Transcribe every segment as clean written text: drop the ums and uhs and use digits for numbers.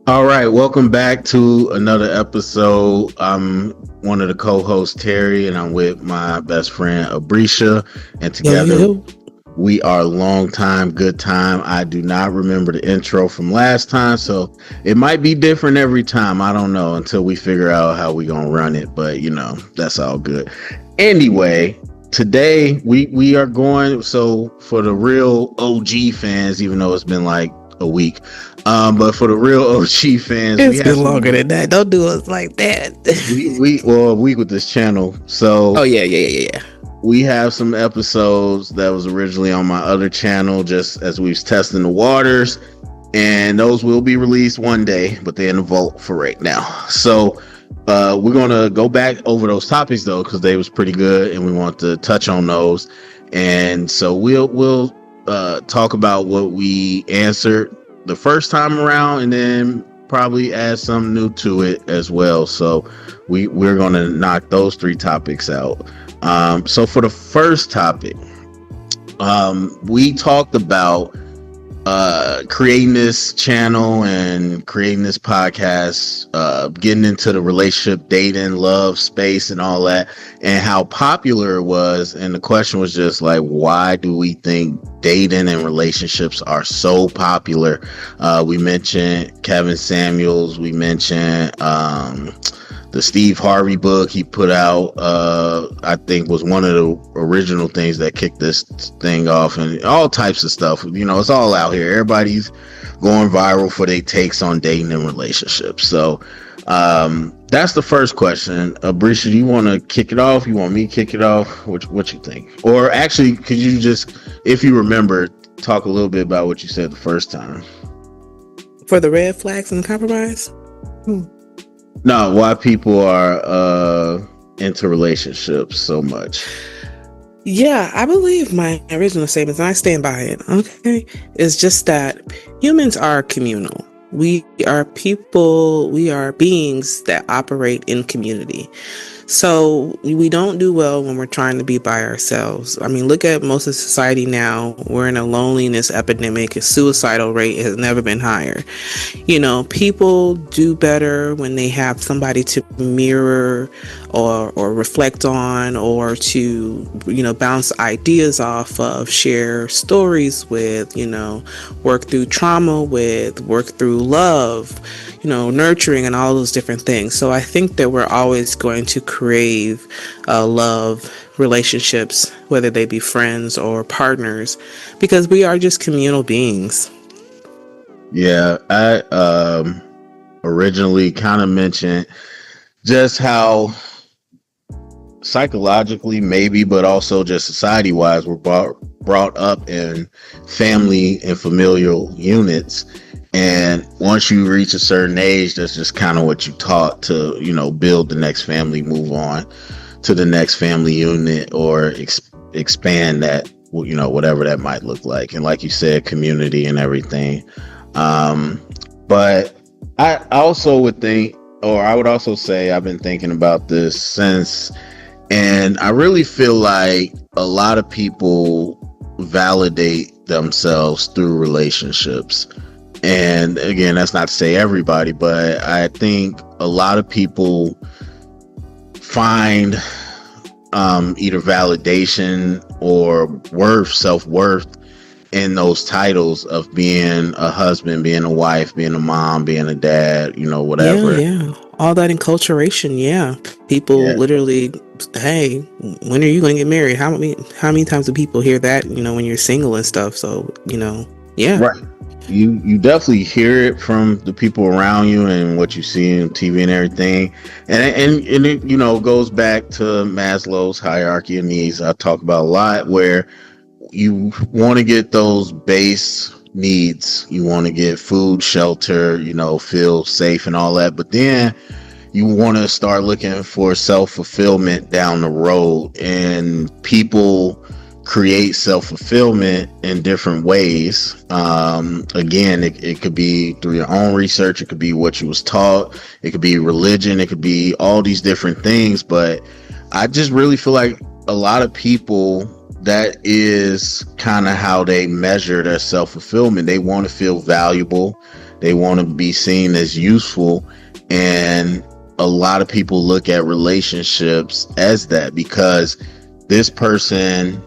All right, welcome back to another episode. I'm one of the co-hosts, Terry, and I'm with my best friend, Abrisha, and Yo, yo, together yo. we are long time, good time. I do not remember the intro from last time, so it might be different every time. I don't know until we figure out how we gonna run it, but that's all good. Anyway, today we are going. So for the real OG fans, even though it's been like a week, but for the real OG fans, we It's have been longer some. than that. Don't do us like that. We well a week with this channel, Oh so yeah, yeah, yeah, yeah. we have some episodes that was originally on my other channel, just as we was testing the waters, and those will be released one day, but they're in the vault for right now. So we're gonna go back over those topics though, because they was pretty good, and we want to touch on those. And so we'll talk about what we answered the first time around, and then probably add some new to it as well. So we're gonna knock those three topics out. So for the first topic, we talked about creating this channel and creating this podcast, getting into the relationship, dating, love space, and all that, and how popular it was. And the question was just like, why do we think dating and relationships are so popular? We mentioned Kevin Samuels. We mentioned the Steve Harvey book he put out, I think was one of the original things that kicked this thing off, and all types of stuff. It's all out here. Everybody's going viral for their takes on dating and relationships. So that's the first question. Brisha, do you want to kick it off? You want me to kick it off? What you think? Or actually, could you just, if you remember, talk a little bit about what you said the first time? For the red flags and the compromise. No, why people are into relationships so much. Yeah, I believe my original statements, and I stand by it. Okay, is just that humans are communal. We are people. We are beings that operate in community. So we don't do well when we're trying to be by ourselves. I mean, look at most of society now. We're in a loneliness epidemic. A suicidal rate has never been higher. People do better when they have somebody to mirror or reflect on, or to, bounce ideas off of, share stories with, work through trauma with, work through love, nurturing, and all those different things. So I think that we're always going to crave love, relationships, whether they be friends or partners, because we are just communal beings. Yeah, I originally kind of mentioned just how psychologically, maybe, but also just society wise, we're brought up in family and familial units. And once you reach a certain age, that's just kind of what you taught to, build the next family, move on to the next family unit, or expand that, whatever that might look like. And like you said, community and everything. But I also would think, or I would also say, I've been thinking about this since, and I really feel like a lot of people validate themselves through relationships. And again, that's not to say everybody, but I think a lot of people find either validation or self-worth in those titles of being a husband, being a wife, being a mom, being a dad, Yeah, whatever. yeah. All that enculturation, yeah. People Yeah, literally, hey, when are you going to get married? How many times do people hear that, when you're single and stuff? So, yeah. right. You definitely hear it from the people around you and what you see on TV and everything, and it goes back to Maslow's hierarchy of needs. I talk about a lot, where you want to get those base needs. You want to get food, shelter, feel safe and all that. But then you want to start looking for self-fulfillment down the road. And people create self-fulfillment in different ways. Again, it could be through your own research. It could be what you was taught. It could be religion. It could be all these different things. But I just really feel like a lot of people, that is kind of how they measure their self-fulfillment. They want to feel valuable. They want to be seen as useful. And a lot of people look at relationships as that, because this person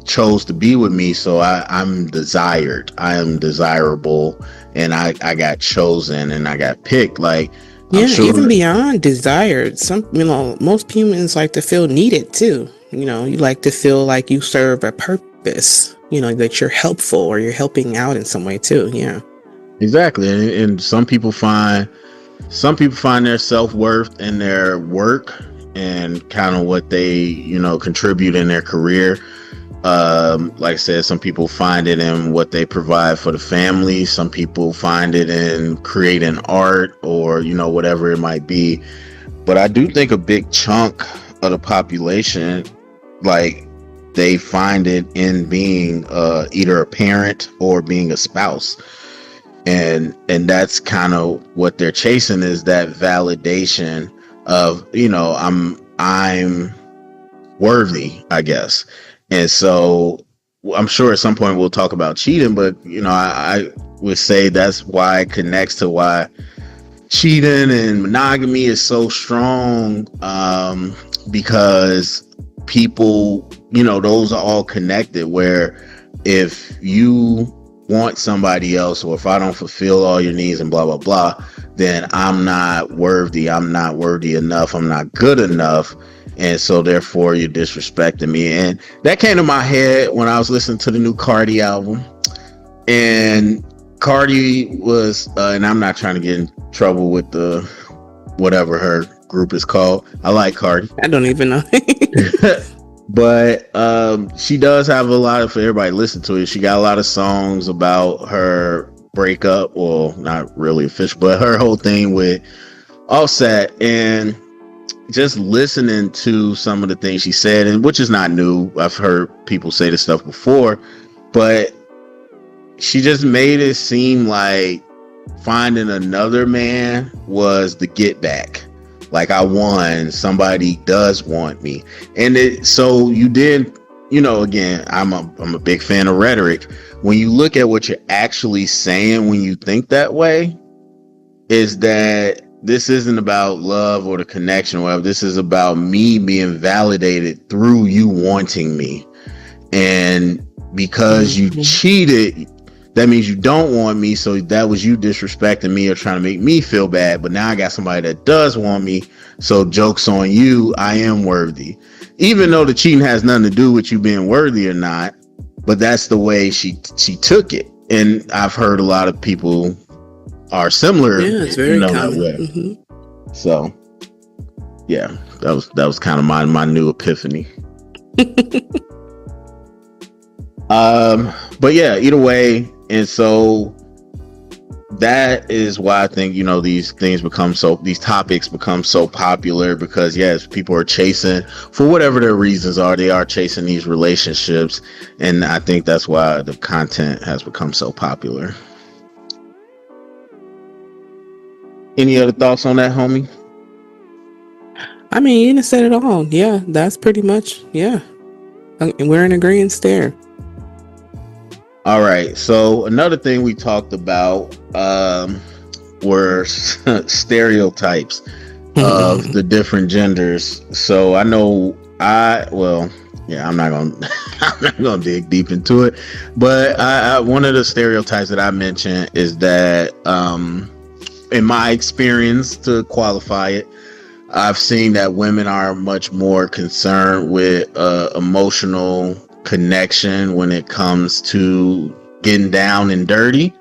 chose to be with me, so I'm desired, I am desirable, and I got chosen and I got picked. Like, I'm Yeah, sure. even beyond desired. Most humans like to feel needed too. You like to feel like you serve a purpose, that you're helpful or you're helping out in some way too. Yeah. Exactly. And some people find their self-worth in their work and kind of what they contribute in their career. Like I said, some people find it in what they provide for the family. Some people find it in creating art, or whatever it might be. But I do think a big chunk of the population, like, they find it in being either a parent or being a spouse. And that's kind of what they're chasing, is that validation of, I'm worthy, I guess. And so I'm sure at some point we'll talk about cheating, but I would say that's why it connects to why cheating and monogamy is so strong, because people, those are all connected, where if you want somebody else, or if I don't fulfill all your needs and blah blah blah, then I'm not worthy enough, I'm not good enough, and so therefore you're disrespecting me. And that came to my head when I was listening to the new Cardi album. And Cardi was and I'm not trying to get in trouble with the whatever her group is called. I like Cardi. I don't even know. But she does have a lot of, for everybody to listen to it, she got a lot of songs about her breakup. Well, not really official, but her whole thing with Offset. And just listening to some of the things she said, and which is not new, I've heard people say this stuff before, but she just made it seem like finding another man was the get back. Like, I won, somebody does want me. And so you did, again, I'm a big fan of rhetoric. When you look at what you're actually saying when you think that way, is that this isn't about love or the connection or whatever. This is about me being validated through you wanting me. And because you cheated, that means you don't want me. So that was you disrespecting me or trying to make me feel bad. But now I got somebody that does want me. So joke's on you. I am worthy. Even though the cheating has nothing to do with you being worthy or not. But that's the way she took it. And I've heard a lot of people are similar. Yeah, it's very common. That way. Mm-hmm. So yeah, that was kind of my new epiphany. But yeah, either way. And so that is why I think, these topics become so popular, because yes, people are chasing, for whatever their reasons are, they are chasing these relationships. And I think that's why the content has become so popular. Any other thoughts on that, homie? I mean, you done said it all. Yeah, that's pretty much, yeah. We're in agreement there. All right. So another thing we talked about were stereotypes of the different genders. So I know I'm not gonna dig deep into it, but one of the stereotypes that I mentioned is that in my experience, to qualify it, I've seen that women are much more concerned with emotional connection when it comes to getting down and dirty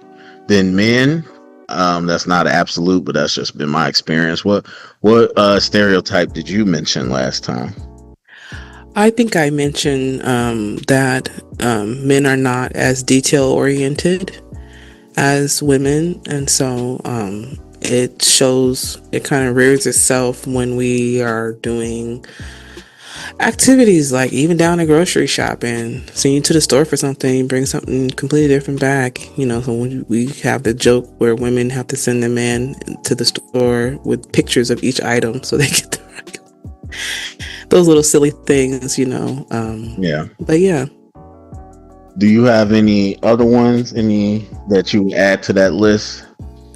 than men. That's not absolute, but that's just been my experience. What stereotype did you mention last time? I think I mentioned that men are not as detail oriented as women, and so it kind of rears itself when we are doing activities like even down to grocery shopping, send you to the store for something, bring something completely different back. So we have the joke where women have to send their man to the store with pictures of each item so they get the right. Those little silly things, Yeah. But yeah. Do you have any other ones? Any that you would add to that list?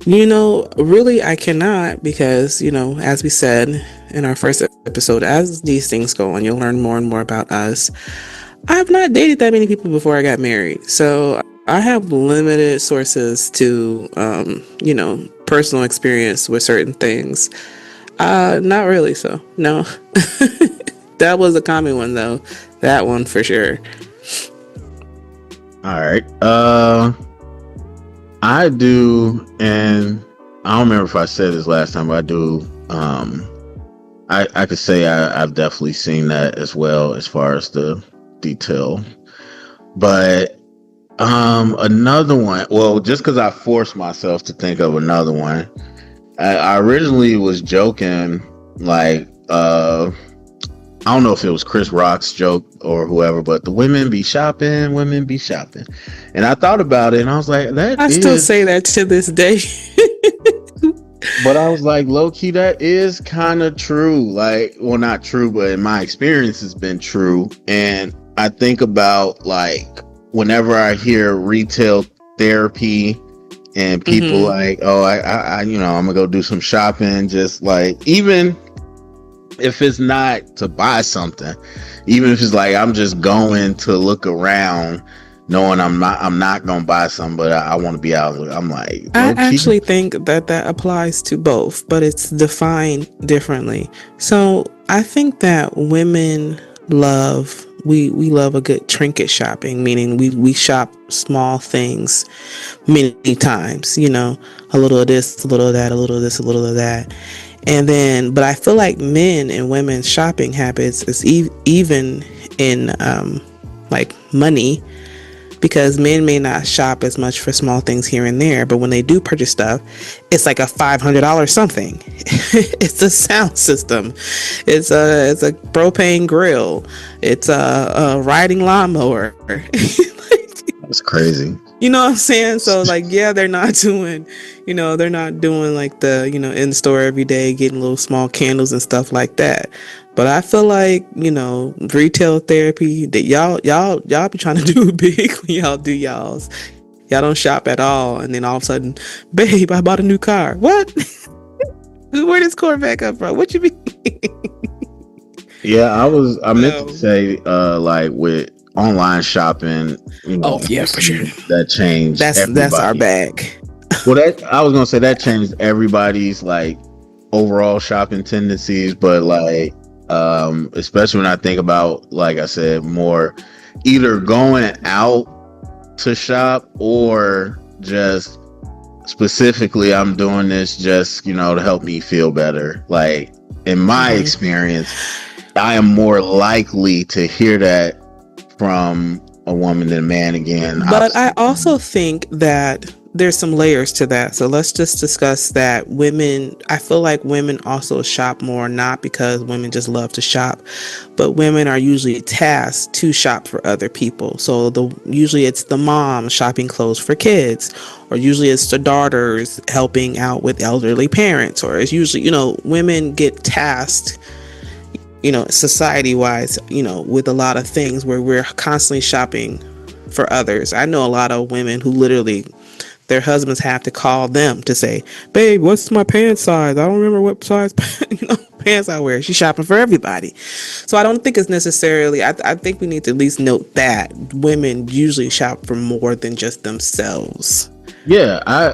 Really, I cannot because, as we said in our first episode, as these things go on, you'll learn more and more about us. I've not dated that many people before I got married. So I have limited sources to, personal experience with certain things. Not really. So, no. That was a common one, though. That one for sure. All right. I do, and I don't remember if I said this last time, but I do. I could say I've definitely seen that as well as far as the detail. But another one. Well, just because I forced myself to think of another one, I originally was joking, like I don't know if it was Chris Rock's joke or whoever, but the women be shopping. And I thought about it and I was like, I still say that to this day. But I was like, low key, that is kind of true. Like, well, not true, but in my experience, it's been true. And I think about like whenever I hear retail therapy and people like, oh, I, I'm gonna go do some shopping, just like even if it's not to buy something, even if it's like I'm just going to look around, knowing I'm not gonna buy something, but I want to be out. I'm like, I actually think that applies to both, but it's defined differently. So I think that women love we love a good trinket shopping, meaning we shop small things many times. A little of this, a little of that, a little of this, a little of that. And then, but I feel like men and women's shopping habits is even in like money, because men may not shop as much for small things here and there, but when they do purchase stuff, it's like a $500 something. It's a sound system, it's a propane grill, it's a riding lawnmower. That's crazy. You know what I'm saying? So like, yeah, they're not doing like the, in the store every day getting little small candles and stuff like that. But I feel like, retail therapy, that y'all be trying to do big when y'all do y'all's. Y'all don't shop at all, and then all of a sudden, babe, I bought a new car. What? Where does Corvette come from? What you mean? Yeah, I meant to say like with online shopping, oh yeah, for sure, that changed. That's our bag. Well, I was gonna say that changed everybody's like overall shopping tendencies, but like especially when I think about, like I said, more either going out to shop or just specifically I'm doing this just to help me feel better. Like in my experience, I am more likely to hear that from a woman than a man again. But I also think that there's some layers to that. So let's just discuss that. I feel like women also shop more, not because women just love to shop, but women are usually tasked to shop for other people. So usually it's the mom shopping clothes for kids, or usually it's the daughters helping out with elderly parents, or it's usually, women get tasked, society-wise, with a lot of things where we're constantly shopping for others. I know a lot of women who literally, their husbands have to call them to say, babe, what's my pants size? I don't remember what size pants I wear. She's shopping for everybody. So I don't think it's necessarily, I think we need to at least note that women usually shop for more than just themselves. Yeah,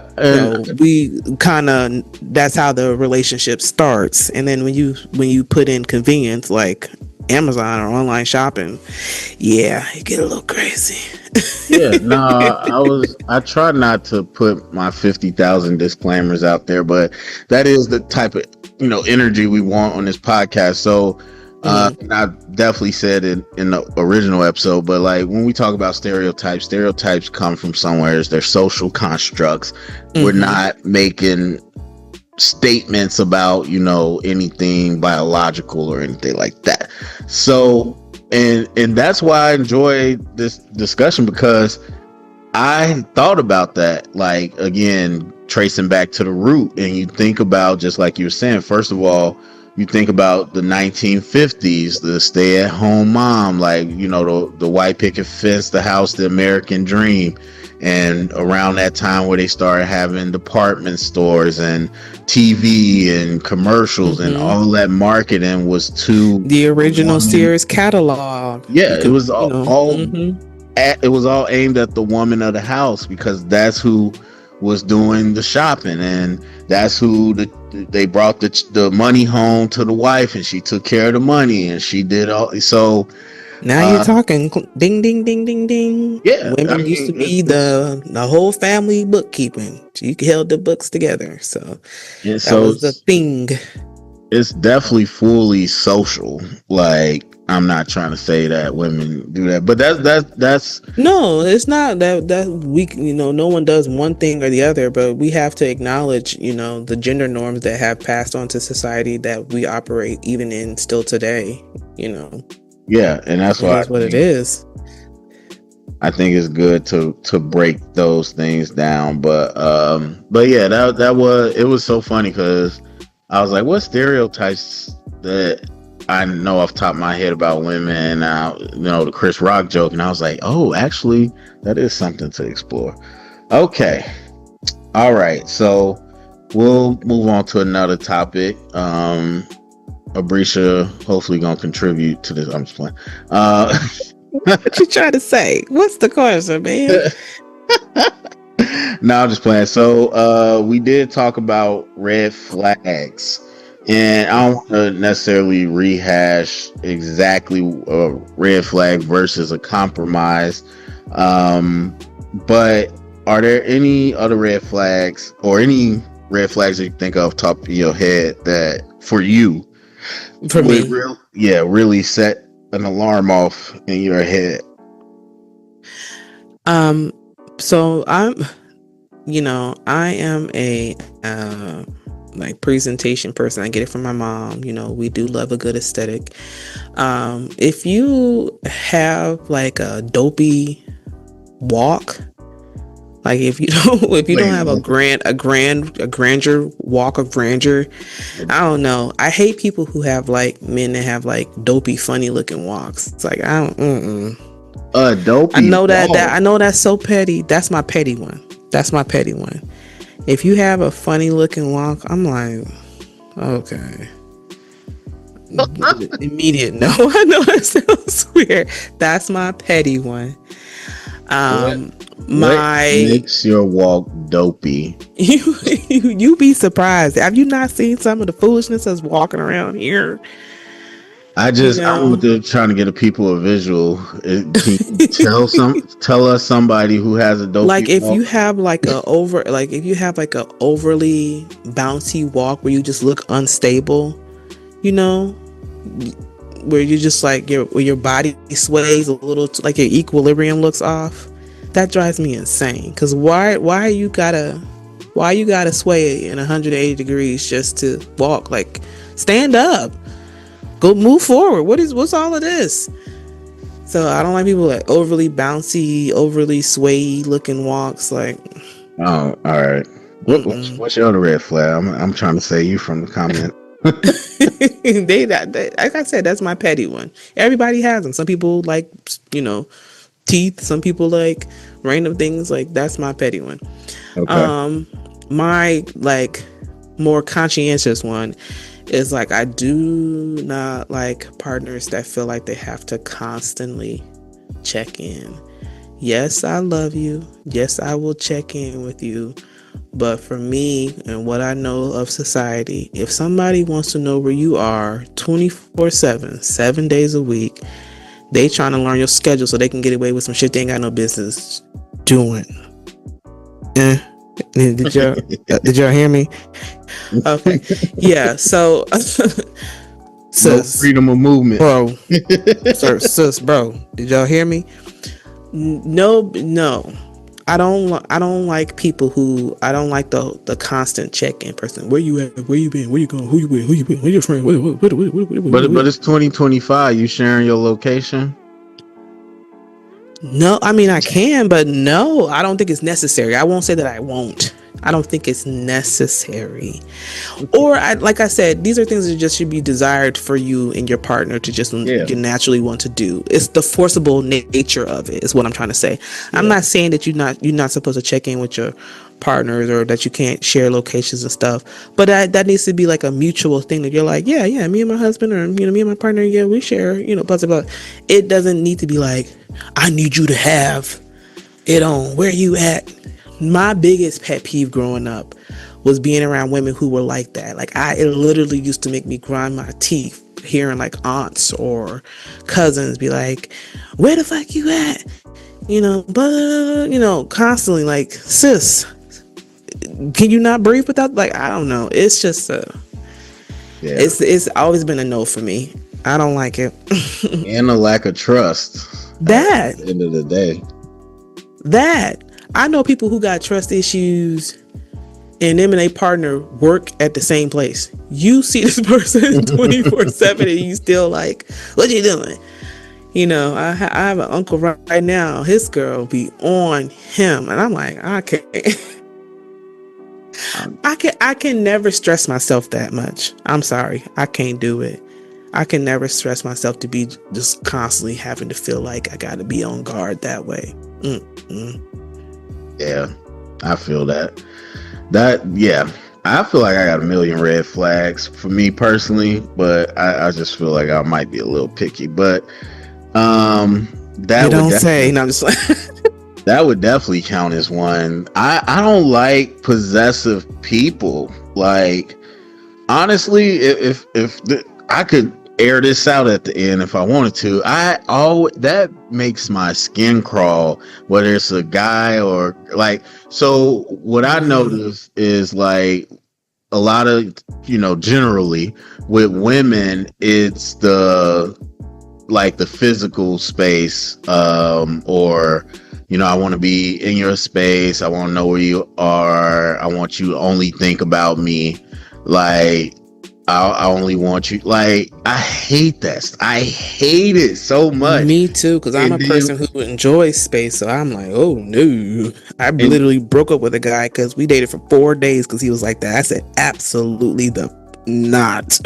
we kind of, that's how the relationship starts. And then when you put in convenience like Amazon or online shopping, yeah, you get a little crazy. Yeah, no, I try not to put my 50,000 disclaimers out there, but that is the type of energy we want on this podcast. So I definitely said it in the original episode, but like when we talk about stereotypes come from somewhere. They're social constructs. We're not making statements about anything biological or anything like that. So and that's why I enjoy this discussion, because I thought about that, like, again, tracing back to the root. And you think about, just like you were saying, first of all, you think about the 1950s, the stay-at-home mom, like, the white picket fence, the house, the American dream. And around that time where they started having department stores and TV and commercials, and all that marketing was to the original woman. Sears catalog. Yeah, You it could, was it was all aimed at the woman of the house, because that's who was doing the shopping, and that's who they brought the money home to the wife, and she took care of the money, and she did all. So now you're talking. Ding, ding, ding, ding, ding. yeah, I Women used to mean, be the whole family bookkeeping. You held the books together. So and that so was the thing. it's definitely fully social. Like, I'm not trying to say that women do that, but that's No, it's not that we, no one does one thing or the other, but we have to acknowledge, the gender norms that have passed on to society that we operate even in still today. Yeah, and that's It why is what it is. I think it's good to break those things down. But yeah, that was so funny, because I was like, what stereotypes that I know off the top of my head about women? The Chris Rock joke, and I was like, oh, actually, that is something to explore. Okay, all right, so we'll move on to another topic. Abrisha hopefully gonna contribute to this. I'm just playing. What you trying to say? What's the question, man? No, I'm just playing. So we did talk about red flags, and I don't want to necessarily rehash exactly a red flag versus a compromise. But are there any other red flags, or any red flags that you think of top of your head that for you For me, really set an alarm off in your head? So I am a like presentation person. I get it from my mom. We do love a good aesthetic. If you have like a dopey walk, like if you don't have a grandeur walk of grandeur, I don't know. I hate people who have like men that have like dopey, funny looking walks. It's like I don't. Dopey. I know I know that's so petty. That's my petty one. If you have a funny looking walk, I'm like, okay. Immediate no. I know it sounds weird. That's my petty one. What makes your walk dopey? You be surprised. Have you not seen some of the foolishness that's walking around here? I'm trying to get the people a visual. Can you tell us somebody who has a dopey like if walk? you have like a overly bouncy walk where you just look unstable, where you just like where your body sways a little, like your equilibrium looks off. That drives me insane. Because why you gotta sway in 180 degrees just to walk? Like, stand up, go move forward. What's all of this? So I don't like people like overly bouncy, overly sway looking walks. Like, oh, all right. What's your other red flag? I'm trying to say you from the comment. they like I said, that's my petty one. Everybody has them. Some people like teeth. Some people like random things. Like, that's my petty one. Okay. My like more conscientious one is like, I do not like partners that feel like they have to constantly check in. Yes, I love you. Yes, I will check in with you. But for me and what I know of society, if somebody wants to know where you are 24/7, 7 days a week, they trying to learn your schedule so they can get away with some shit they ain't got no business doing. Did y'all hear me? Okay. Yeah, so sis, no freedom of movement, bro. sis, bro. Did y'all hear me? No. I don't like people who, I don't like the constant check-in person. Where you at? Where you been? Where you going? Who you with? Who you been? Where your friend? But it's 2025. You sharing your location? No, I mean I can, but no, I don't think it's necessary. I won't say that I won't. I don't think it's necessary. Or like I said, these are things that just should be desired for you and your partner to just Yeah. you naturally want to do. It's the forcible nature of it is what I'm trying to say. Yeah. I'm not saying that you're not supposed to check in with your partners or that you can't share locations and stuff, but that needs to be like a mutual thing that you're like, yeah, me and my husband, or me and my partner, yeah, we share, blah blah blah. It doesn't need to be like, I need you to have it on where you at. My biggest pet peeve growing up was being around women who were like that. Like, it literally used to make me grind my teeth hearing like aunts or cousins be like, where the fuck you at? But constantly like, sis, can you not breathe without, like, I don't know. It's just it's always been a no for me. I don't like it. And a lack of trust. That at the end of the day. That I know people who got trust issues and them and a partner work at the same place. You see this person 24/7 and you still like, what you doing? I have an uncle right now. His girl be on him, and I'm like, I can never stress myself that much. I'm sorry, I can't do it. I can never stress myself to be just constantly having to feel like I got to be on guard that way. Yeah, I feel that. I feel like I got a million red flags for me personally, but I just feel like I might be a little picky. But that you don't say. No, I'm just like that would definitely count as one. I don't like possessive people. Like, honestly, if I could air this out at the end if I wanted to, that makes my skin crawl, whether it's a guy or like. So what I noticed is, like, a lot of, generally with women, it's the physical space, or I want to be in your space, I want to know where you are, I want you to only think about me, like I only want you. Like, I hate that. I hate it so much. Me too, because I'm a person who enjoys space. So I'm like, oh no. I literally broke up with a guy because we dated for 4 days because he was like that. I said, absolutely not.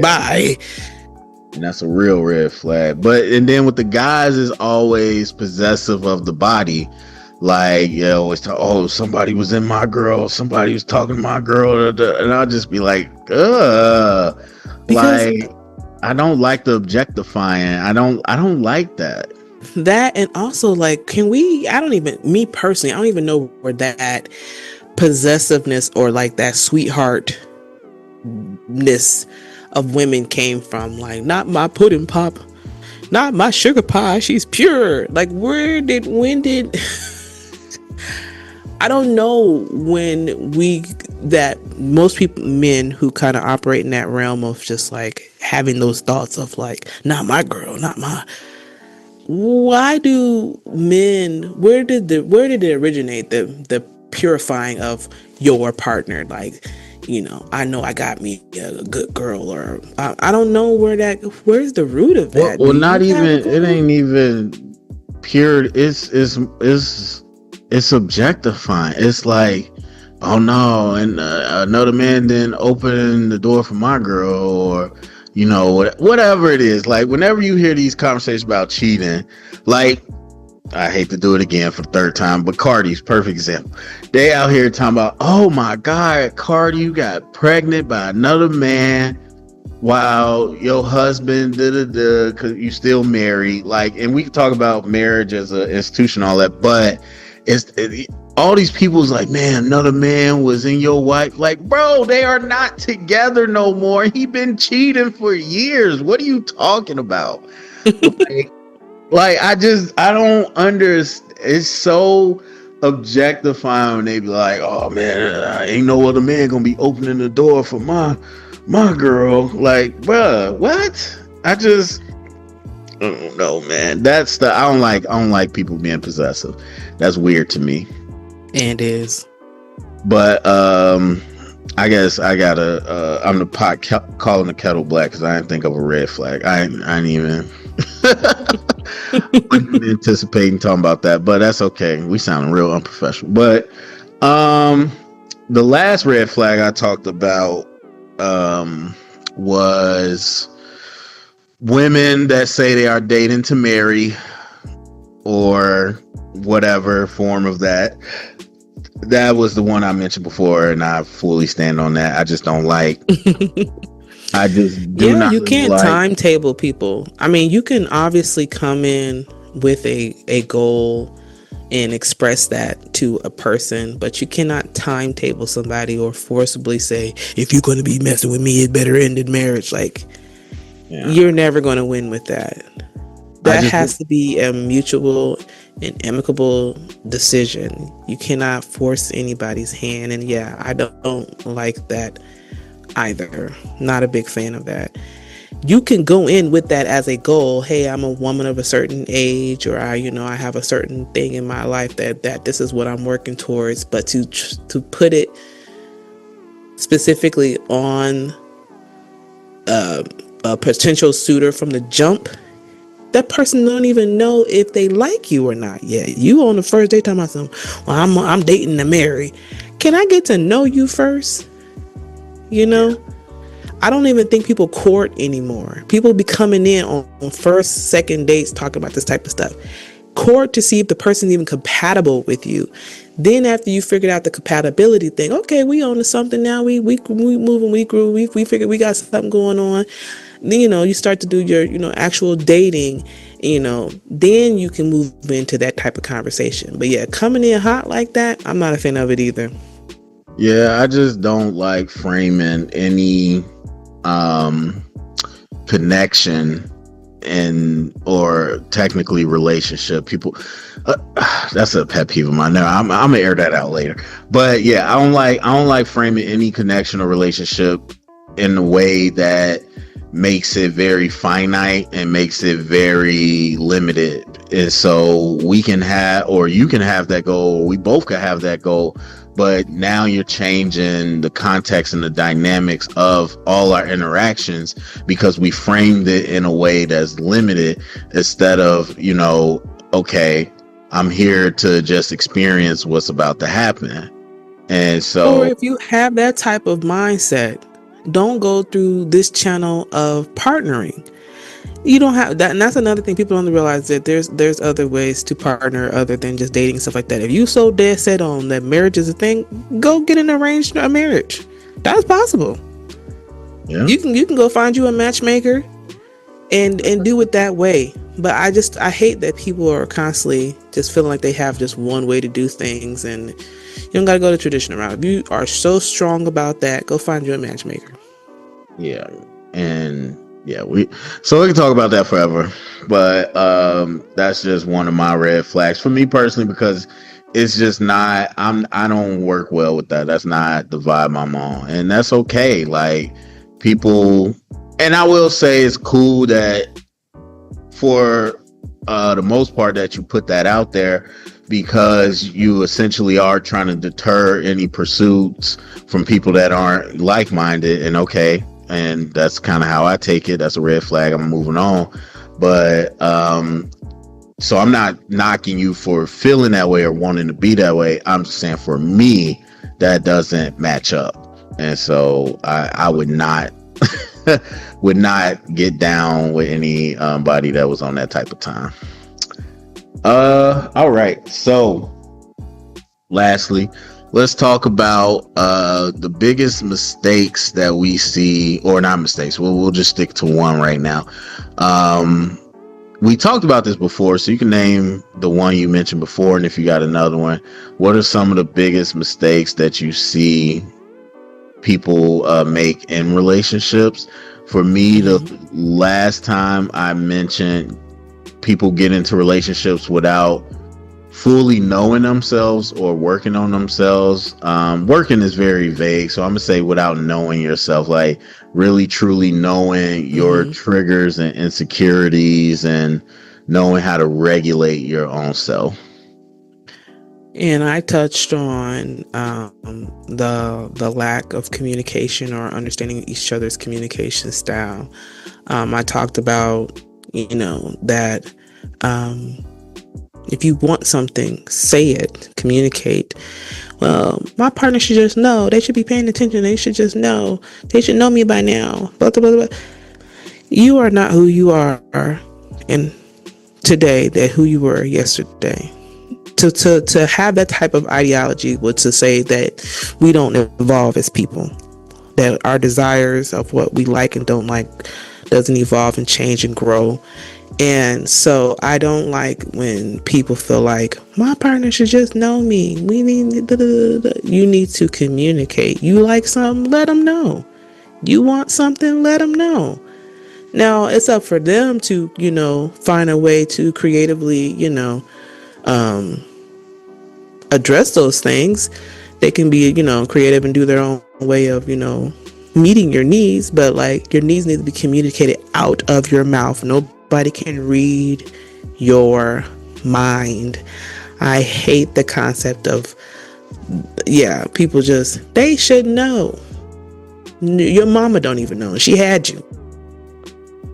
Bye. And that's a real red flag. And then with the guys, is always possessive of the body. Like, always talk, oh, somebody was in my girl, somebody was talking to my girl, and I'll just be like, like, I don't like the objectifying. I don't like that. That, and also, like, me personally, I don't even know where that possessiveness or like that sweetheartness of women came from. Like, not my pudding pop, not my sugar pie, she's pure. Like, when did I don't know when that most people, men who kind of operate in that realm of just like having those thoughts of like, not my girl, why do men, where did it originate, the purifying of your partner? Like, I know I got me a good girl, or I don't know where's the root of that? Well, not even, it ain't even pure. It's objectifying. It's like, oh no, and another man didn't open the door for my girl, or whatever it is. Like, whenever you hear these conversations about cheating, like, I hate to do it again for the third time, but Cardi's perfect example. They out here talking about, oh my God, Cardi, you got pregnant by another man while your husband because you still married. Like, and we can talk about marriage as an institution, all that, but all these people's like, man, another man was in your wife. Like, bro, they are not together no more. He been cheating for years. What are you talking about? I don't understand. It's so objectifying when they be like, oh man, ain't no other man gonna be opening the door for my girl. Like, bruh, what? I don't know, man. I don't like people being possessive. That's weird to me. And is. But I guess I gotta I'm the pot calling the kettle black because I didn't think of a red flag. I ain't even anticipating talking about that, but that's okay. We sound real unprofessional. But the last red flag I talked about was women that say they are dating to marry or whatever form of that. That was the one I mentioned before, and I fully stand on that. I just don't like. I just do Yeah, not you can't like. timetable people. I mean, you can obviously come in with a goal and express that to a person, but you cannot timetable somebody or forcibly say, if you're going to be messing with me, it better end in marriage. Like, Yeah, you're never going to win with that. I That just has to be a mutual and amicable decision. You cannot force anybody's hand. And yeah, I don't like that either. Not a big fan of that. You can go in with that as a goal. Hey, I'm a woman of a certain age, or I have a certain thing in my life that this is what I'm working towards. But to put it specifically on a potential suitor from the jump, that person don't even know if they like you or not yet. You on the first date talking about something. Well, I'm dating to marry. Can I get to know you first? You yeah. know, I don't even think people court anymore. People be coming in on first, second dates talking about this type of stuff. Court to see if the person's even compatible with you. Then after you figured out the compatibility thing, okay, we on to something now. We moving, we grew, we figured we got something going on. Then you start to do your actual dating. Then you can move into that type of conversation. But yeah, coming in hot like that, I'm not a fan of it either. Yeah, I just don't like framing any um connection and or technically relationship. People that's a pet peeve of mine. No, I'm gonna air that out later. But yeah, I don't like framing any connection or relationship in a way that makes it very finite and makes it very limited. And so we can have, or you can have that goal, or we both can have that goal, but now you're changing the context and the dynamics of all our interactions because we framed it in a way that's limited instead of, okay, I'm here to just experience what's about to happen. And Or so, if you have that type of mindset, don't go through this channel of partnering. You don't have that, and that's another thing people don't realize, that there's other ways to partner other than just dating and stuff like that. If you so dead set on that marriage is a thing, go get an arranged marriage. That's possible. yeah, You can go find you a matchmaker and do it that way. But I hate that people are constantly just feeling like they have just one way to do things, and you don't got to go the traditional route. If you are so strong about that, go find you a matchmaker. yeah. And yeah, we can talk about that forever. But that's just one of my red flags for me personally because it's just not I don't work well with that. That's not the vibe I'm on. And that's okay. Like people, and I will say it's cool that for the most part that you put that out there because you essentially are trying to deter any pursuits from people that aren't like-minded. And okay, and that's kind of how I take it. That's a red flag. I'm moving on. But so I'm not knocking you for feeling that way or wanting to be that way. I'm just saying for me that doesn't match up. And so I would not would not get down with anybody that was on that type of time. All right. So lastly, let's talk about the biggest mistakes that we see, or not mistakes. We'll just stick to one right now. We talked about this before, so you can name the one you mentioned before, and if you got another one, what are some of the biggest mistakes that you see people make in relationships? For me, the Mm-hmm. last time I mentioned people get into relationships without fully knowing themselves or working on themselves. Working is very vague, so I'm gonna say without knowing yourself, like really truly knowing your Mm-hmm. triggers and insecurities and knowing how to regulate your own self. And I touched on the lack of communication or understanding each other's communication style. I talked about that if you want something, say it, communicate. well, my partner should just know. They should be paying attention. They should just know. They should know me by now. Blah, blah, blah, blah. You are not who you are in today that who you were yesterday. To have that type of ideology would to say that we don't evolve as people, that our desires of what we like and don't like doesn't evolve and change and grow. And so I don't like when people feel like my partner should just know me. We need da, da, da, da. You need to communicate. You like something, let them know. You want something, let them know. Now it's up for them to, find a way to creatively, address those things. They can be, creative and do their own way of, meeting your needs, but like your needs need to be communicated out of your mouth. Nobody can read your mind. I hate the concept of, people just, they should know. Your mama don't even know. She had you.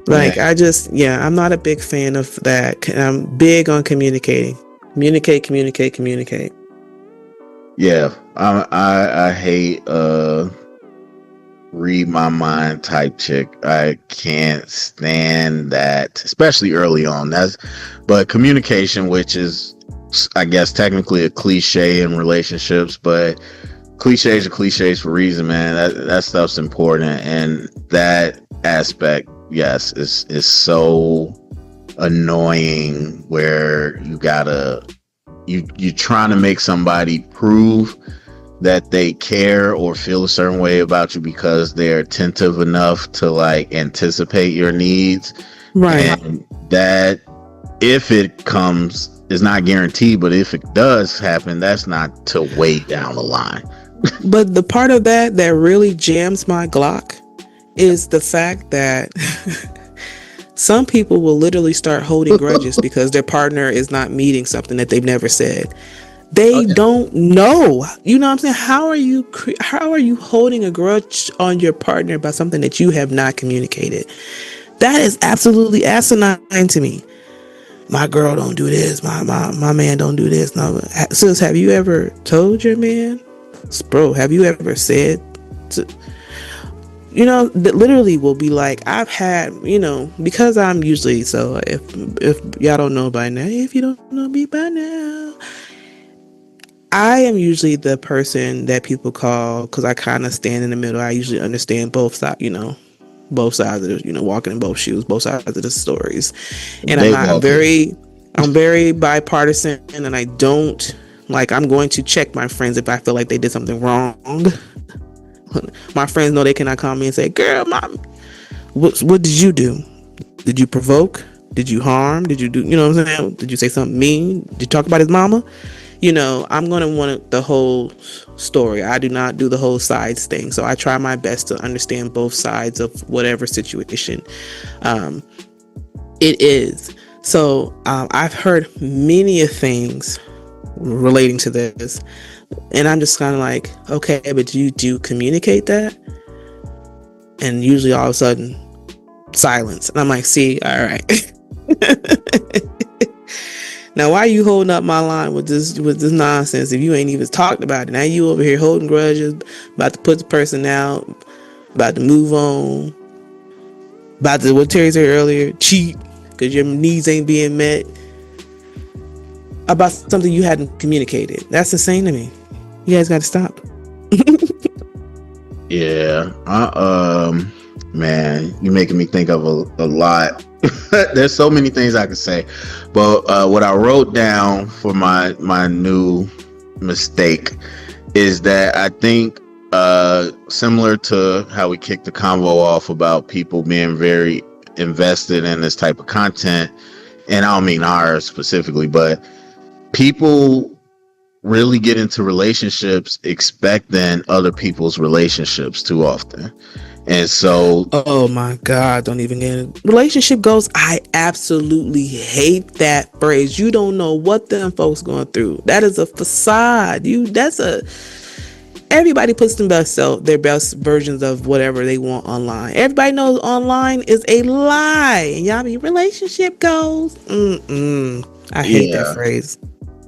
Like, I'm not a big fan of that. I'm big on communicating. Communicate. Yeah, I hate read my mind type chick. I can't stand that, especially early on. But communication, which is, I guess, technically a cliche in relationships, but cliches are cliches for a reason, man. That stuff's important, and that aspect, yes, is so annoying. Where you're trying to make somebody prove that they care or feel a certain way about you because they're attentive enough to like anticipate your needs. Right. And that, if it comes, is not guaranteed, but if it does happen, that's not till way down the line. But the part of that really jams my Glock is the fact that some people will literally start holding grudges because their partner is not meeting something that they've never said. They don't know. You know what I'm saying? How are you holding a grudge on your partner about something that you have not communicated? That is absolutely asinine to me. My girl don't do this. My man don't do this. No, sis, have you ever told your man? Bro, have you ever said that literally will be like, I've had, because I'm usually, so if y'all don't know by now, if you don't know me by now, I am usually the person that people call, because I kind of stand in the middle. I usually understand both sides, both sides of the, walking in both shoes, both sides of the stories. And I'm very bipartisan, and I don't, like, I'm going to check my friends if I feel like they did something wrong. My friends know they cannot call me and say, girl, what did you do? Did you provoke? Did you harm? Did you do, what I'm saying? Did you say something mean? Did you talk about his mama? I'm going to want the whole story. I do not do the whole sides thing. So I try my best to understand both sides of whatever situation it is. So I've heard many of things relating to this. And I'm just kind of like, okay, but do you communicate that? And usually all of a sudden, silence. And I'm like, see, all right. Now, why are you holding up my line with this nonsense if you ain't even talked about it? Now you over here holding grudges, about to put the person out, about to move on, about to, what Terry said earlier, cheat because your needs ain't being met, about something you hadn't communicated. That's insane to me. You guys got to stop. Yeah. Man, you're making me think of a lot. There's so many things I could say, but what I wrote down for my new mistake is that I think similar to how we kicked the convo off about people being very invested in this type of content, and I don't mean ours specifically, but people really get into relationships expecting other people's relationships too often. And so, oh my God, don't even get it. Relationship goals. I absolutely hate that phrase. You don't know what them folks going through. That is a facade. Everybody puts their best versions of whatever they want online. Everybody knows online is a lie. And y'all be relationship goals. I hate that phrase.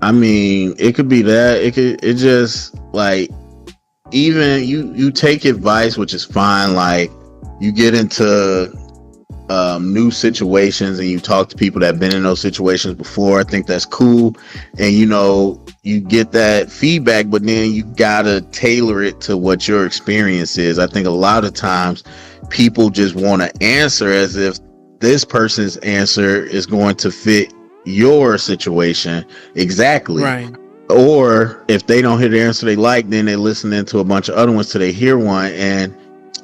I mean, it could be that. It just like, even you take advice, which is fine. Like, you get into new situations and you talk to people that have been in those situations before. I think that's cool. And you get that feedback, but then you gotta tailor it to what your experience is. I think a lot of times people just want to answer as if this person's answer is going to fit your situation exactly. Right. Or if they don't hear the answer they like, then they listen into a bunch of other ones till they hear one. And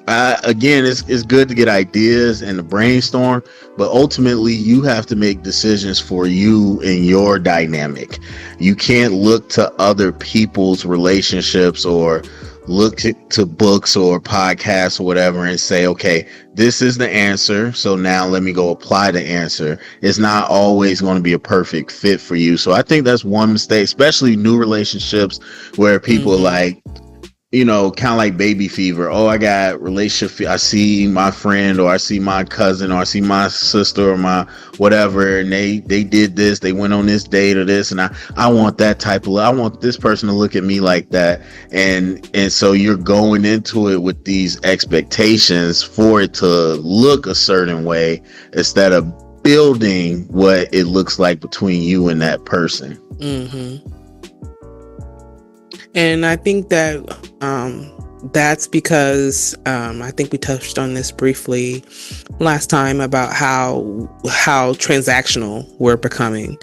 again, it's good to get ideas and to brainstorm, but ultimately you have to make decisions for you and your dynamic. You can't look to other people's relationships or look to books or podcasts or whatever and say, okay, this is the answer, so now let me go apply the answer. It's not always going to be a perfect fit for you. So I think that's one mistake, especially new relationships where people are like, kind of like baby fever. Oh, I got relationship. I see my friend, or I see my cousin, or I see my sister, or my whatever, and they did this. They went on this date or this, and I want that type of. I want this person to look at me like that, and so you're going into it with these expectations for it to look a certain way instead of building what it looks like between you and that person. Mm-hmm. And I think that that's because I think we touched on this briefly last time about how transactional we're becoming.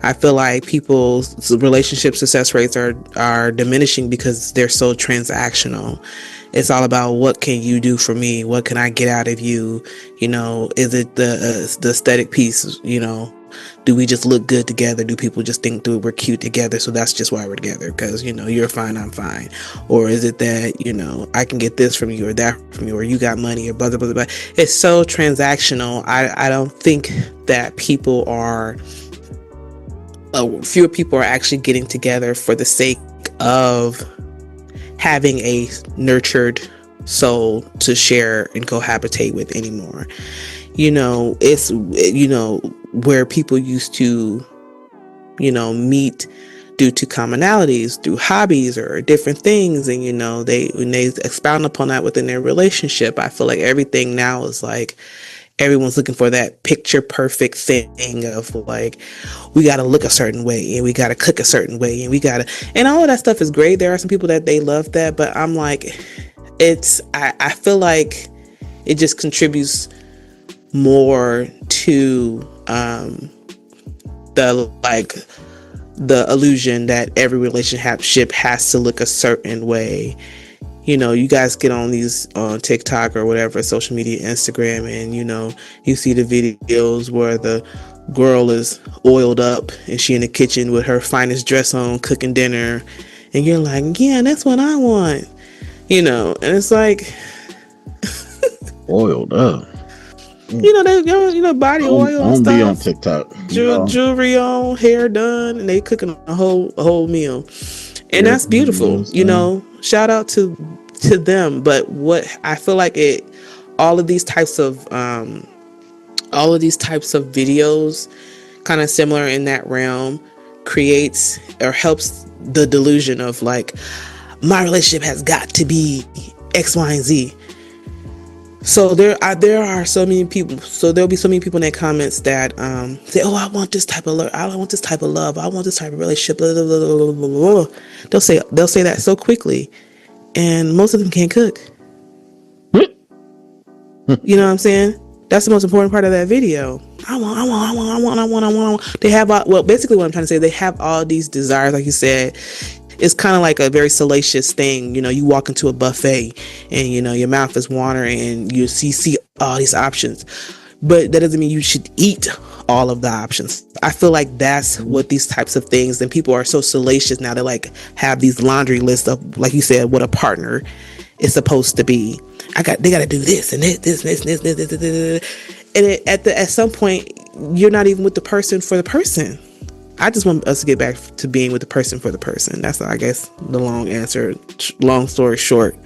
I feel like people's relationship success rates are diminishing because they're so transactional. It's all about, what can you do for me? What can I get out of you? Is it the aesthetic piece? Do we just look good together? Do people just think that we're cute together? So that's just why we're together, because, you're fine, I'm fine. Or is it that, I can get this from you or that from you, or you got money, or blah, blah, blah, blah. It's so transactional. I don't think that people are, fewer people are actually getting together for the sake of having a nurtured soul to share and cohabitate with anymore. It's, where people used to, meet due to commonalities, through hobbies or different things. And, when they expound upon that within their relationship, I feel like everything now is like, everyone's looking for that picture perfect thing of like, we got to look a certain way and we got to cook a certain way and all of that stuff is great. There are some people that they love that, but I'm like, I feel like it just contributes more to the illusion that every relationship has to look a certain way. You guys get on TikTok or whatever, social media, Instagram, and you see the videos where the girl is oiled up and she in the kitchen with her finest dress on cooking dinner, and you're like, yeah, that's what I want, and it's like, oiled up. They body oil and stuff. Be on TikTok. Jewelry on, hair done, and they cooking a whole meal, and that's beautiful. Shout out to them. But what I feel like all of these types of videos, kind of similar in that realm, creates or helps the delusion of like, my relationship has got to be X, Y, and Z. So there are so many people. So there'll be so many people in their comments that say, "Oh, I want this type of love. I want this type of love. I want this type of relationship." Blah, blah, blah, blah, blah, blah. They'll say that so quickly, and most of them can't cook. You know what I'm saying? That's the most important part of that video. I want. They have basically what I'm trying to say. They have all these desires, like you said. It's kind of like a very salacious thing. You walk into a buffet and, your mouth is watering and you see all these options. But that doesn't mean you should eat all of the options. I feel like that's what these types of things, and people are so salacious now. They like have these laundry lists of, like you said, what a partner is supposed to be. They got to do this and this. And at some point, you're not even with the person for the person. I just want us to get back to being with the person for the person. That's, I guess, the long answer. Long story short,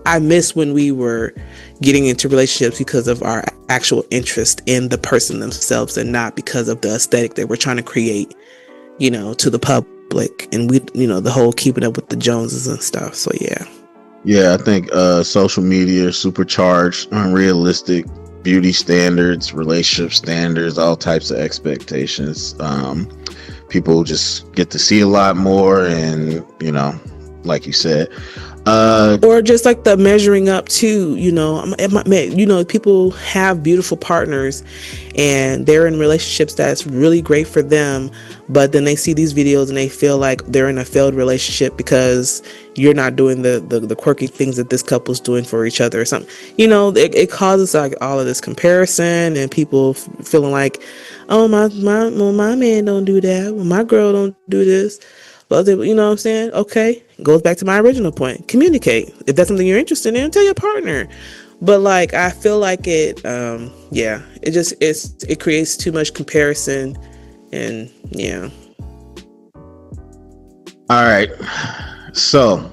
I miss when we were getting into relationships because of our actual interest in the person themselves and not because of the aesthetic that we're trying to create to the public, and the whole keeping up with the Joneses and stuff. So yeah. Yeah, I think social media supercharged unrealistic beauty standards, relationship standards, all types of expectations. People just get to see a lot more, and like you said, or just like the measuring up too. People have beautiful partners and they're in relationships that's really great for them, but then they see these videos and they feel like they're in a failed relationship because you're not doing the quirky things that this couple's doing for each other or something. It causes like all of this comparison and people feeling like, oh, my man don't do that, well, my girl don't do this. But you know what I'm saying? Okay, goes back to my original point. Communicate. If that's something you're interested in, tell your partner. But like, I feel like it it creates too much comparison, and yeah. All right. So,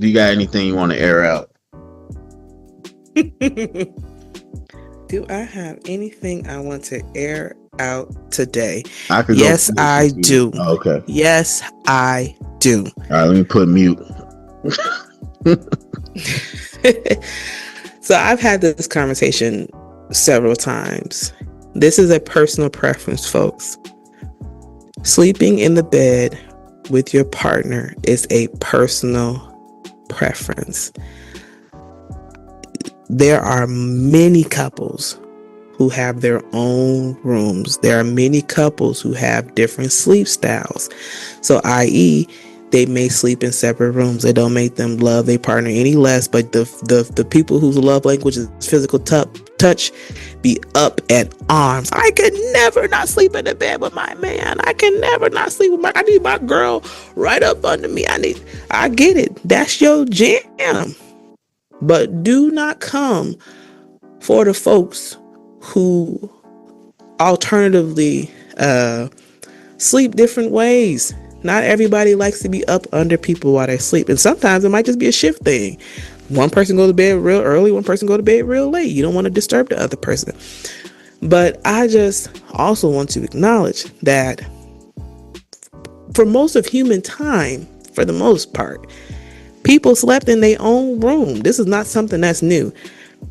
do you got anything you want to air out? Do I have anything I want to air out today? Yes, I do. Oh, okay. Yes, I do. All right, let me put mute. So I've had this conversation several times. This is a personal preference, folks. Sleeping in the bed with your partner is a personal preference. There are many couples who have their own rooms. There are many couples who have different sleep styles. So, i.e., they may sleep in separate rooms. They don't make them love their partner any less, but the people whose love language is physical touch be up at arms. I could never not sleep in the bed with my man. I can never not sleep with I need my girl right up under me. I get it. That's your jam. But do not come for the folks who alternatively sleep different ways. Not everybody likes to be up under people while they sleep. And sometimes it might just be a shift thing. One person goes to bed real early, one person goes to bed real late. You don't want to disturb the other person. But I just also want to acknowledge that for most of human time, for the most part, people slept in their own room. This is not something that's new.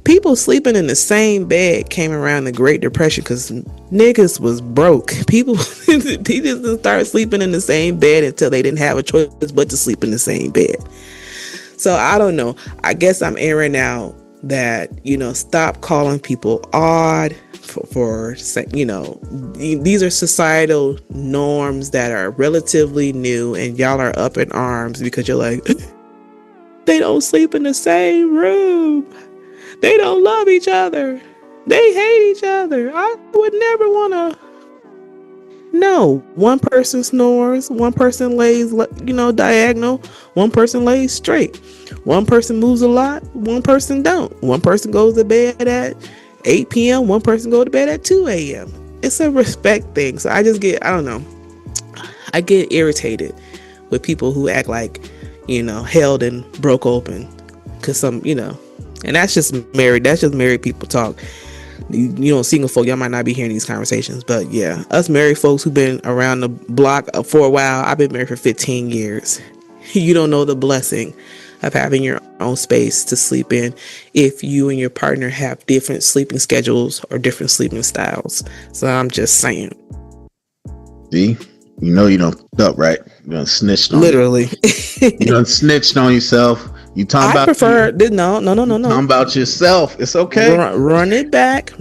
People sleeping in the same bed came around the Great Depression because niggas was broke. People didn't start sleeping in the same bed until they didn't have a choice but to sleep in the same bed. So I don't know. I guess I'm airing out that, stop calling people odd for these are societal norms that are relatively new, and y'all are up in arms because you're like, they don't sleep in the same room. They don't love each other. They hate each other. I would never want to. No, one person snores. One person lays, diagonal. One person lays straight. One person moves a lot. One person don't. One person goes to bed at 8 p.m. One person goes to bed at 2 a.m. It's a respect thing. So I just get, I don't know. I get irritated with people who act like, held and broke open. Because and that's just married people talk. Single folk, y'all might not be hearing these conversations, but yeah, us married folks who've been around the block for a while. I've been married for 15 years. You don't know the blessing of having your own space to sleep in if you and your partner have different sleeping schedules or different sleeping styles. So I'm just saying. See, you don't fuck up, right? You done snitched on literally. You done snitched on yourself. You talking about? I prefer no. Talking about yourself. It's okay. Run it back.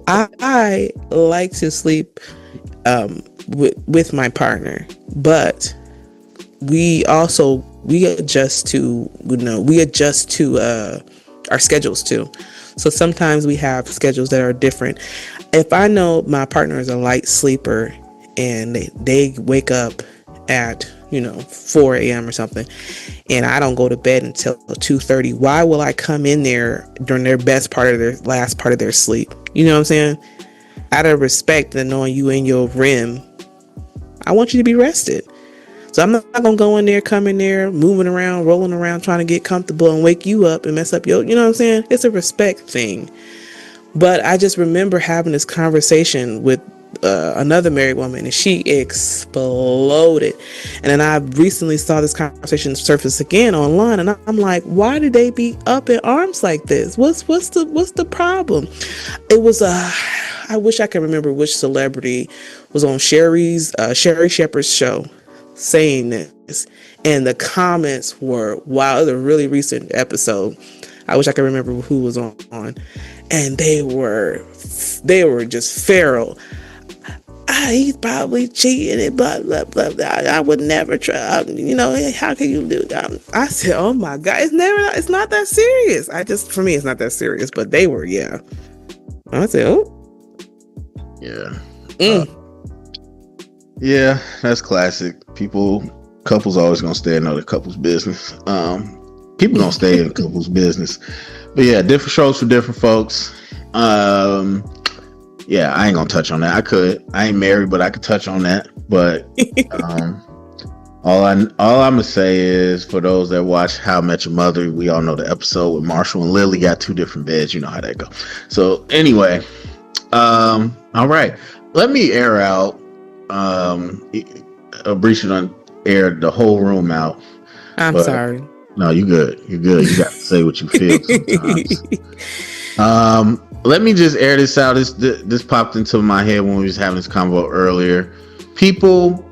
I like to sleep with my partner, but we adjust to our schedules too. So sometimes we have schedules that are different. If I know my partner is a light sleeper and they wake up at 4 a.m. or something, and I don't go to bed until 2:30, why will I come in there during their best part of their last part of their sleep? You know what I'm saying? Out of respect and knowing you in your rim, I want you to be rested. So I'm not gonna go in there, come in there, moving around, rolling around, trying to get comfortable and wake you up and mess up your, you know what I'm saying? It's a respect thing. But I just remember having this conversation with another married woman, and she exploded. And then I recently saw this conversation surface again online, and I'm like, why did they be up in arms like this? What's the problem? It was I wish I could remember which celebrity was on Sherry Shepherd's show saying this, and the comments were, wow, it was a really recent episode. I wish I could remember who was on, and they were just feral. He's probably cheating and blah blah blah blah. I would never try. How can you do that? I said, oh my God, it's not that serious. For me, it's not that serious. But they were, yeah. I said, oh, yeah, yeah, that's classic. Couples always gonna stay in other couples' business. People gonna stay in couples' business. But yeah, different strokes for different folks. Yeah, I ain't gonna touch on that. I ain't married, but I could touch on that. But all I'm gonna say is, for those that watch How I Met Your Mother, we all know the episode with Marshall and Lily got 2 different beds. You know how that go. So anyway, all right, let me air out. Breach done aired the whole room out. I'm sorry. No, you good. You got to say what you feel sometimes. Let me just air this out. This popped into my head when we was having this convo earlier. People,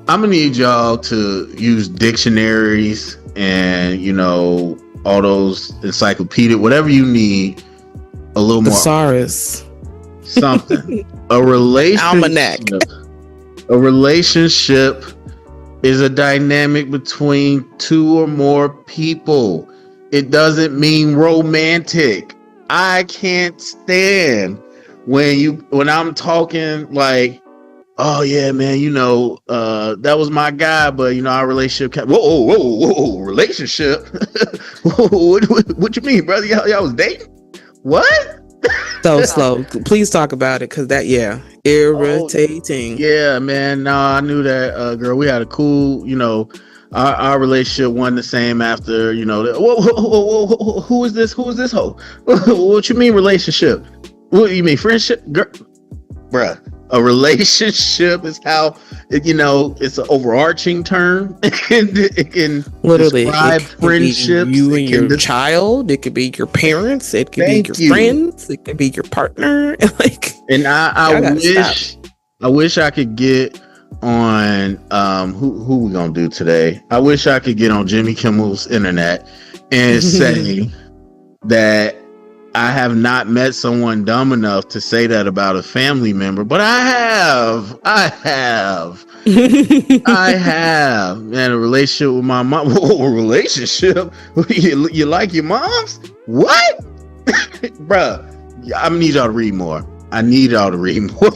I'm gonna need y'all to use dictionaries and all those encyclopedic, whatever you need, a little more thesaurus, something. A relationship. Almanac. A relationship is a dynamic between 2 or more people. It doesn't mean romantic. I can't stand when I'm talking like, oh yeah, man, that was my guy, but our relationship whoa, relationship. What you mean, brother? Y'all was dating? What? So slow. Please talk about it, because irritating. Oh, yeah, man. No, I knew that, girl. We had a cool, our relationship wasn't the same after, whoa, who is this? Who is this hoe? What you mean relationship? What you mean friendship? Girl, bruh, a relationship is how, it's an overarching term. It can literally describe friendships. You and your child. It could be your parents. It could be your friends. It could be your partner. And I wish I could get on who we gonna do today. I wish I could get on Jimmy Kimmel's internet and say that I have not met someone dumb enough to say that about a family member, but I have. Man, a relationship with my mom. Whoa, relationship? You like your moms? What? Bruh, I need y'all to read more. I need y'all to read more.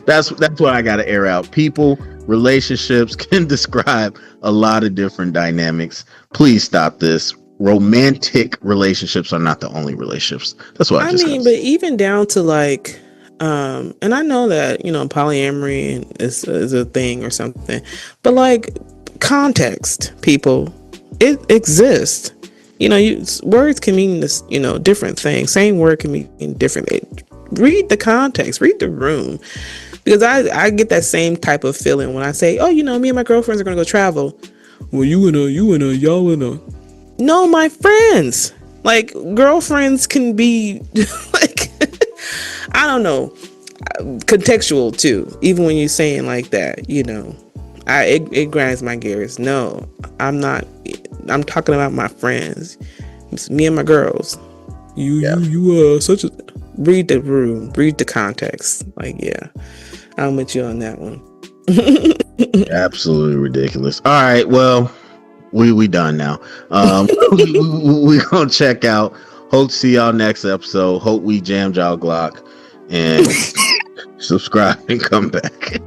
That's what I gotta air out. People, relationships can describe a lot of different dynamics. Please stop this. Romantic relationships are not the only relationships. That's what I mean. But even down to and I know that polyamory is a thing or something, but context, people, it exists. Words can mean this, different things. Same word can mean different. Read the context, read the room, because I get that same type of feeling when I say, oh, me and my girlfriends are gonna go travel. Well, y'all in a. No, my friends, girlfriends can be I don't know, contextual too. Even when you're saying like that, it grinds my gears. No, I'm not. I'm talking about my friends. It's me and my girls. You such a. Read the room, read the context. I'm with you on that one. Absolutely ridiculous. All right, well, we done now. We gonna check out. Hope to see y'all next episode. Hope we jammed y'all Glock and subscribe and come back.